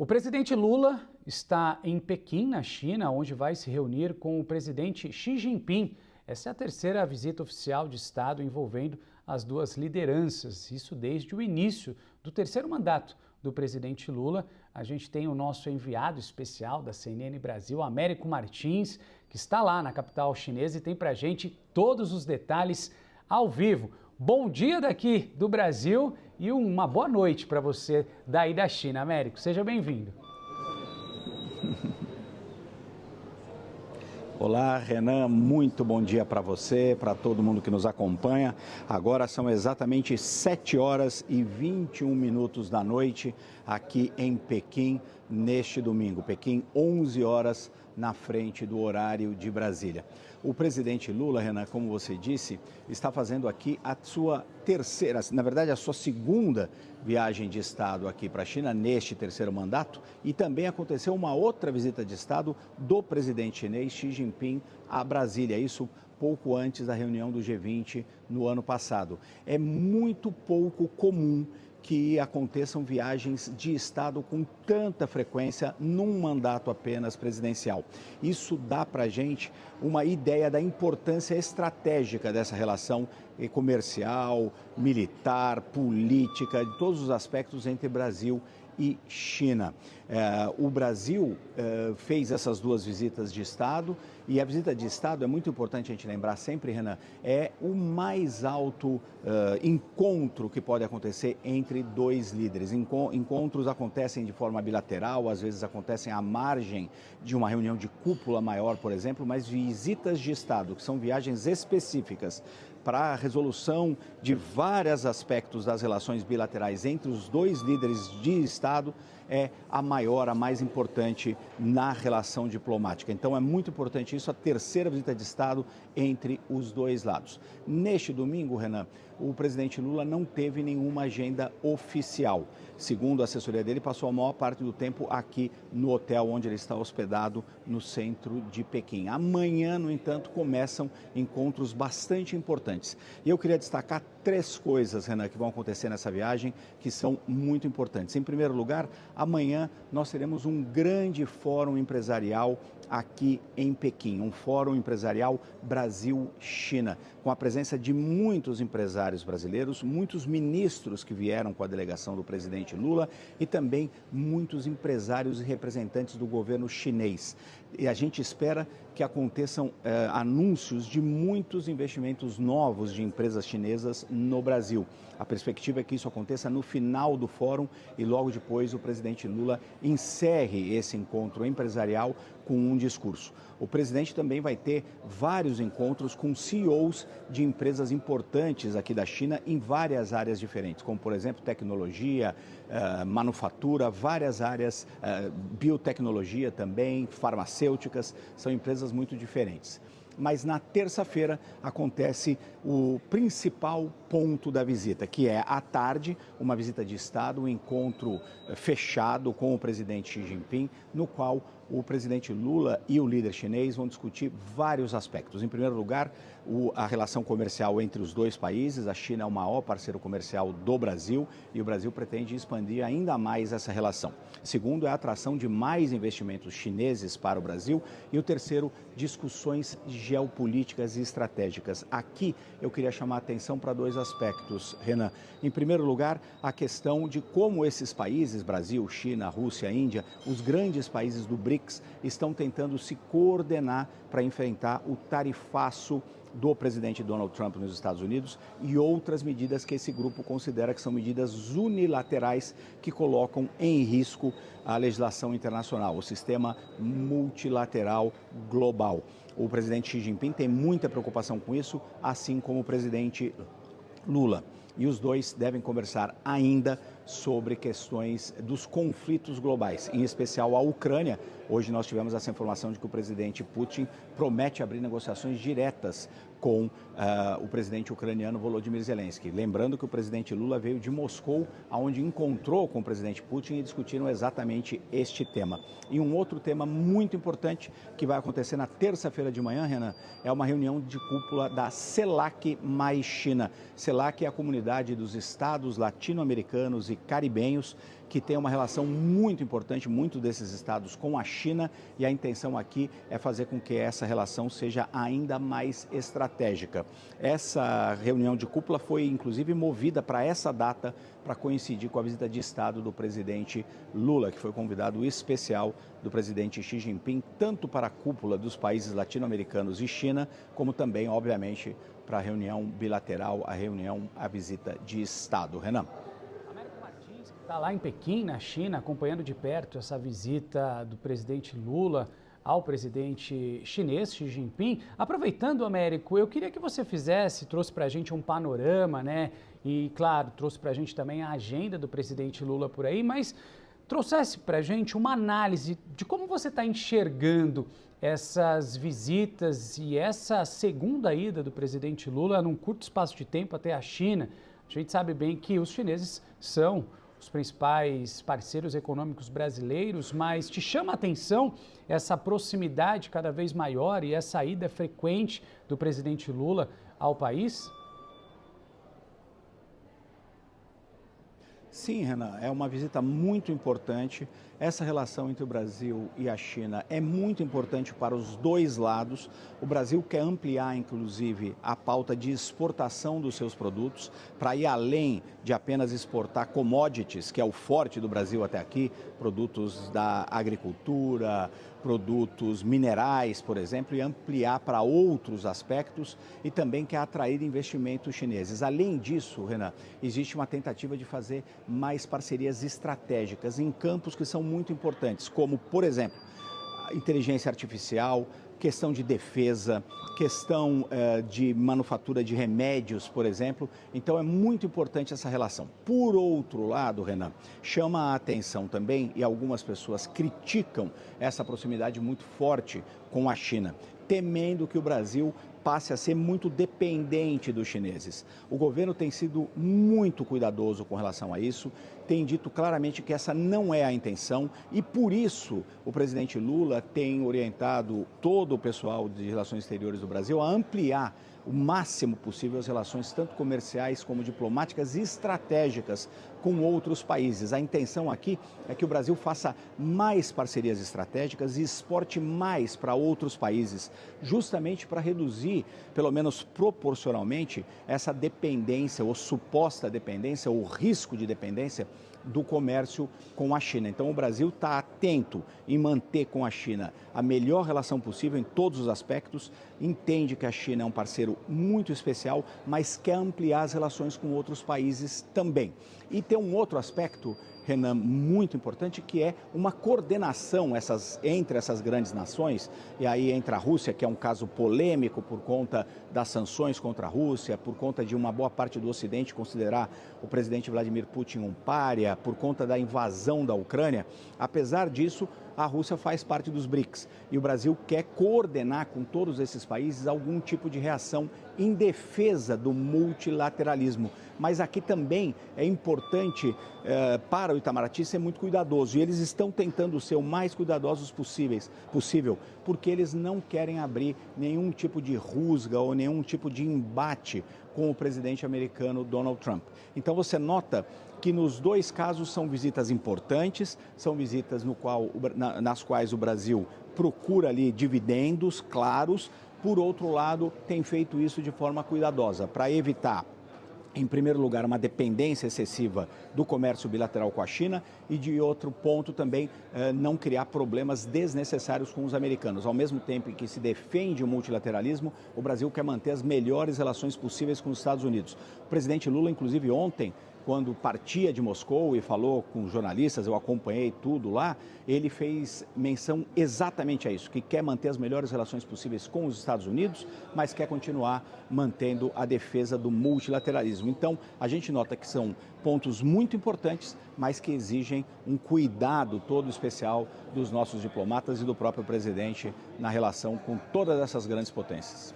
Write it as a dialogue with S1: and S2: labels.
S1: O presidente Lula está em Pequim, na China, onde vai se reunir com o presidente Xi Jinping. Essa é a terceira visita oficial de Estado envolvendo as duas lideranças, isso desde o início do terceiro mandato do presidente Lula. A gente tem o nosso enviado especial da CNN Brasil, Américo Martins, que está lá na capital chinesa e tem pra gente todos os detalhes ao vivo. Bom dia daqui do Brasil e uma boa noite para você daí da China, Américo. Seja bem-vindo.
S2: Olá, Renan, muito bom dia para você, para todo mundo que nos acompanha. Agora são exatamente 7 horas e 21 minutos da noite aqui em Pequim, neste domingo. Pequim, 11 horas na frente do horário de Brasília. O presidente Lula, Renan, como você disse, está fazendo aqui a sua terceira, na verdade a sua segunda viagem de Estado aqui para a China neste terceiro mandato, e também aconteceu uma outra visita de Estado do presidente chinês Xi Jinping a Brasília, isso pouco antes da reunião do G20 no ano passado. É muito pouco comum que aconteçam viagens de Estado com tanta frequência num mandato apenas presidencial. Isso dá para a gente uma ideia da importância estratégica dessa relação comercial, militar, política, de todos os aspectos entre Brasil e China. O Brasil fez essas duas visitas de Estado, e a visita de Estado, é muito importante a gente lembrar sempre, Renan, é o mais alto encontro que pode acontecer entre dois líderes. Encontros acontecem de forma bilateral, às vezes acontecem à margem de uma reunião de cúpula maior, por exemplo, mas visitas de Estado, que são viagens específicas para a resolução de vários aspectos das relações bilaterais entre os dois líderes de Estado, é a maior, a mais importante na relação diplomática. Então é muito importante isso, a terceira visita de Estado entre os dois lados. Neste domingo, Renan, o presidente Lula não teve nenhuma agenda oficial. Segundo a assessoria dele, passou a maior parte do tempo aqui no hotel onde ele está hospedado no centro de Pequim. Amanhã, no entanto, começam encontros bastante importantes. E eu queria destacar 3 coisas, Renan, que vão acontecer nessa viagem, que são muito importantes. Em primeiro lugar, amanhã nós teremos um grande fórum empresarial aqui em Pequim, um fórum empresarial Brasil-China, com a presença de muitos empresários brasileiros, muitos ministros que vieram com a delegação do presidente Lula e também muitos empresários e representantes do governo chinês. E a gente espera que aconteçam anúncios de muitos investimentos novos de empresas chinesas no Brasil. A perspectiva é que isso aconteça no final do fórum e logo depois o presidente Lula encerre esse encontro empresarial com um discurso. O presidente também vai ter vários encontros com CEOs de empresas importantes aqui da China em várias áreas diferentes, como por exemplo tecnologia, manufatura, várias áreas, biotecnologia também, farmacêuticas, são empresas muito diferentes. Mas na terça-feira acontece o principal ponto da visita, que é à tarde, uma visita de Estado, um encontro fechado com o presidente Xi Jinping, no qual o presidente Lula e o líder chinês vão discutir vários aspectos. Em primeiro lugar, a relação comercial entre os dois países. A China é o maior parceiro comercial do Brasil e o Brasil pretende expandir ainda mais essa relação. Segundo, é a atração de mais investimentos chineses para o Brasil. E o terceiro, discussões geopolíticas e estratégicas. Aqui eu queria chamar a atenção para 2 aspectos, Renan. Em primeiro lugar, a questão de como esses países, Brasil, China, Rússia, Índia, os grandes países do BRICS, estão tentando se coordenar para enfrentar o tarifaço do presidente Donald Trump nos Estados Unidos e outras medidas que esse grupo considera que são medidas unilaterais que colocam em risco a legislação internacional, o sistema multilateral global. O presidente Xi Jinping tem muita preocupação com isso, assim como o presidente Lula. E os dois devem conversar ainda sobre questões dos conflitos globais, em especial a Ucrânia. Hoje nós tivemos essa informação de que o presidente Putin promete abrir negociações diretas com o presidente ucraniano Volodymyr Zelensky. Lembrando que o presidente Lula veio de Moscou, onde encontrou com o presidente Putin e discutiram exatamente este tema. E um outro tema muito importante que vai acontecer na terça-feira de manhã, Renan, é uma reunião de cúpula da CELAC mais China. CELAC é a comunidade dos estados latino-americanos e caribenhos, que tem uma relação muito importante, muitos desses estados, com a China, e a intenção aqui é fazer com que essa relação seja ainda mais estratégica. Essa reunião de cúpula foi, inclusive, movida para essa data, para coincidir com a visita de Estado do presidente Lula, que foi convidado especial do presidente Xi Jinping, tanto para a cúpula dos países latino-americanos e China, como também, obviamente, para a reunião bilateral, a visita de Estado. Renan.
S1: Está lá em Pequim, na China, acompanhando de perto essa visita do presidente Lula ao presidente chinês Xi Jinping. Aproveitando, Américo, eu queria que você trouxe para a gente um panorama, né? E, claro, trouxe para a gente também a agenda do presidente Lula por aí, mas trouxesse para a gente uma análise de como você está enxergando essas visitas e essa segunda ida do presidente Lula num curto espaço de tempo até a China. A gente sabe bem que os chineses são os principais parceiros econômicos brasileiros, mas te chama a atenção essa proximidade cada vez maior e essa ida frequente do presidente Lula ao país?
S2: Sim, Renan, é uma visita muito importante. Essa relação entre o Brasil e a China é muito importante para os dois lados. O Brasil quer ampliar, inclusive, a pauta de exportação dos seus produtos para ir além de apenas exportar commodities, que é o forte do Brasil até aqui, produtos da agricultura, produtos minerais, por exemplo, e ampliar para outros aspectos e também quer atrair investimentos chineses. Além disso, Renan, existe uma tentativa de fazer mais parcerias estratégicas em campos que são muito importantes, como, por exemplo, inteligência artificial, questão de defesa, questão de manufatura de remédios, por exemplo. Então, é muito importante essa relação. Por outro lado, Renan, chama a atenção também, e algumas pessoas criticam essa proximidade muito forte com a China, temendo que o Brasil passe a ser muito dependente dos chineses. O governo tem sido muito cuidadoso com relação a isso, tem dito claramente que essa não é a intenção e, por isso, o presidente Lula tem orientado todo o pessoal de relações exteriores do Brasil a ampliar o máximo possível as relações tanto comerciais como diplomáticas e estratégicas com outros países. A intenção aqui é que o Brasil faça mais parcerias estratégicas e exporte mais para outros países, justamente para reduzir, pelo menos proporcionalmente, essa dependência ou suposta dependência ou risco de dependência do comércio com a China. Então, o Brasil está atento em manter com a China a melhor relação possível em todos os aspectos, entende que a China é um parceiro muito especial, mas quer ampliar as relações com outros países também. E tem um outro aspecto, Renan, muito importante, que é uma coordenação entre essas grandes nações, e aí entra a Rússia, que é um caso polêmico por conta das sanções contra a Rússia, por conta de uma boa parte do Ocidente considerar o presidente Vladimir Putin um pária, por conta da invasão da Ucrânia. Apesar disso, a Rússia faz parte dos BRICS e o Brasil quer coordenar com todos esses países algum tipo de reação em defesa do multilateralismo. Mas aqui também é importante para o Itamaraty ser muito cuidadoso e eles estão tentando ser o mais cuidadosos possível, porque eles não querem abrir nenhum tipo de rusga ou nenhum tipo de embate com o presidente americano Donald Trump. Então você nota que nos dois casos são visitas importantes, são visitas nas quais o Brasil procura ali dividendos claros, por outro lado, tem feito isso de forma cuidadosa, para evitar, em primeiro lugar, uma dependência excessiva do comércio bilateral com a China e, de outro ponto, também não criar problemas desnecessários com os americanos. Ao mesmo tempo em que se defende o multilateralismo, o Brasil quer manter as melhores relações possíveis com os Estados Unidos. O presidente Lula, inclusive, ontem, quando partia de Moscou e falou com jornalistas, eu acompanhei tudo lá, ele fez menção exatamente a isso, que quer manter as melhores relações possíveis com os Estados Unidos, mas quer continuar mantendo a defesa do multilateralismo. Então, a gente nota que são pontos muito importantes, mas que exigem um cuidado todo especial dos nossos diplomatas e do próprio presidente na relação com todas essas grandes potências.